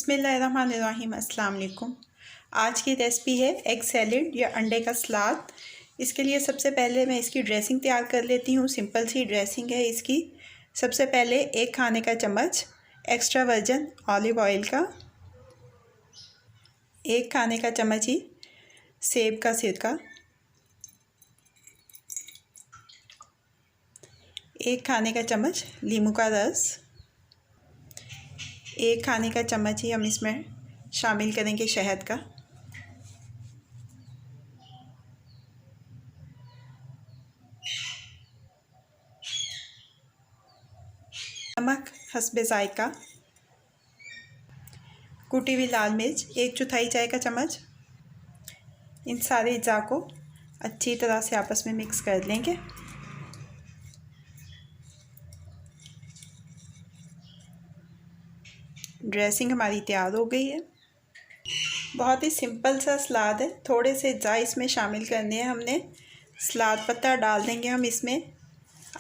बिस्मिल्लाहिर्रहमानिर्रहीम। अस्सलाम वालेकुम। आज की रेसिपी है एग सैलेड या अंडे का सलाद। इसके लिए सबसे पहले मैं इसकी ड्रेसिंग तैयार कर लेती हूँ। सिंपल सी ड्रेसिंग है इसकी। सबसे पहले 1 खाने का चम्मच एक्स्ट्रा वर्जिन ऑलिव ऑयल का, 1 खाने का चम्मच ही सेब का सिरका, 1 खाने का चम्मच नींबू का रस, 1 खाने का चम्मच ही हम इसमें शामिल करेंगे शहद का, नमक हस्बे जायका, कुटी हुई लाल मिर्च 1/4 चाय का चम्मच। इन सारे अज्जा को अच्छी तरह से आपस में मिक्स कर लेंगे। ड्रेसिंग हमारी तैयार हो गई है। बहुत ही सिंपल सा सलाद है। थोड़े से अज्जा इसमें शामिल करने हैं हमने। सलाद पत्ता डाल देंगे हम इसमें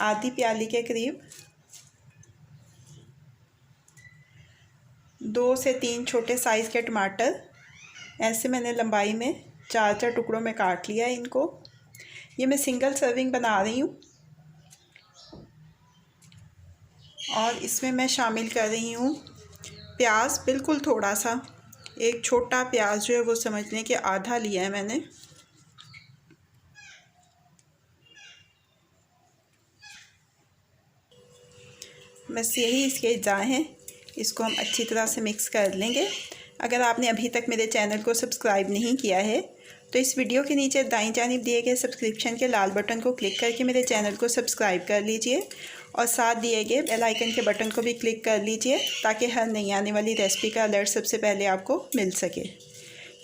आधी प्याली के करीब। 2 से 3 छोटे साइज़ के टमाटर ऐसे मैंने लंबाई में 4 टुकड़ों में काट लिया है इनको। ये मैं सिंगल सर्विंग बना रही हूँ और इसमें मैं शामिल कर रही हूँ प्याज, बिल्कुल थोड़ा सा। एक छोटा प्याज जो है वो समझ लें कि आधा लिया है मैंने। बस यही इसके अज्जा हैं। इसको हम अच्छी तरह से मिक्स कर लेंगे। अगर आपने अभी तक मेरे चैनल को सब्सक्राइब नहीं किया है तो इस वीडियो के नीचे दाईं जानिब दिए गए सब्सक्रिप्शन के लाल बटन को क्लिक करके मेरे चैनल को सब्सक्राइब कर लीजिए और साथ दिए गए बेल आइकन के बटन को भी क्लिक कर लीजिए ताकि हर नई आने वाली रेसिपी का अलर्ट सबसे पहले आपको मिल सके।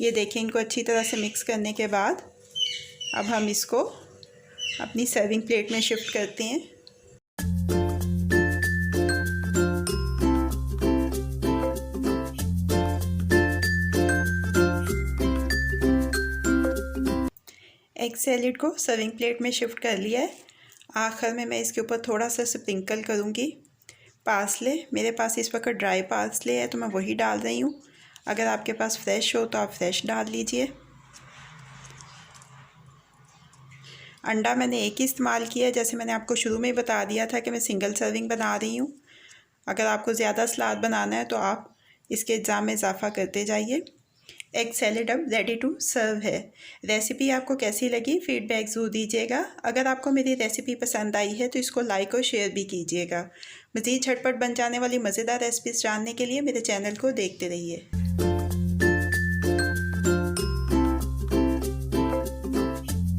ये देखें, इनको अच्छी तरह से मिक्स करने के बाद अब हम इसको अपनी सर्विंग प्लेट में शिफ्ट करते हैं। एग सैलेड को सर्विंग प्लेट में शिफ्ट कर लिया है। आखिर में मैं इसके ऊपर थोड़ा सा स्प्रिंकल करूँगी पार्सले। मेरे पास इस वक्त ड्राई पार्सले है तो मैं वही डाल रही हूँ। अगर आपके पास फ्रेश हो तो आप फ्रेश डाल लीजिए। अंडा मैंने एक ही इस्तेमाल किया है, जैसे मैंने आपको शुरू में ही बता दिया था कि मैं सिंगल सर्विंग बना रही हूँ। अगर आपको ज़्यादा सलाद बनाना है तो आप इसके अज्जा में इजाफ़ा करते जाइए। एग सैलेड अब रेडी टू सर्व है। रेसिपी आपको कैसी लगी फीडबैक ज़रूर दीजिएगा। अगर आपको मेरी रेसिपी पसंद आई है तो इसको लाइक और शेयर भी कीजिएगा। मज़ीद झटपट बन जाने वाली मज़ेदार रेसिपीज़ जानने के लिए मेरे चैनल को देखते रहिए।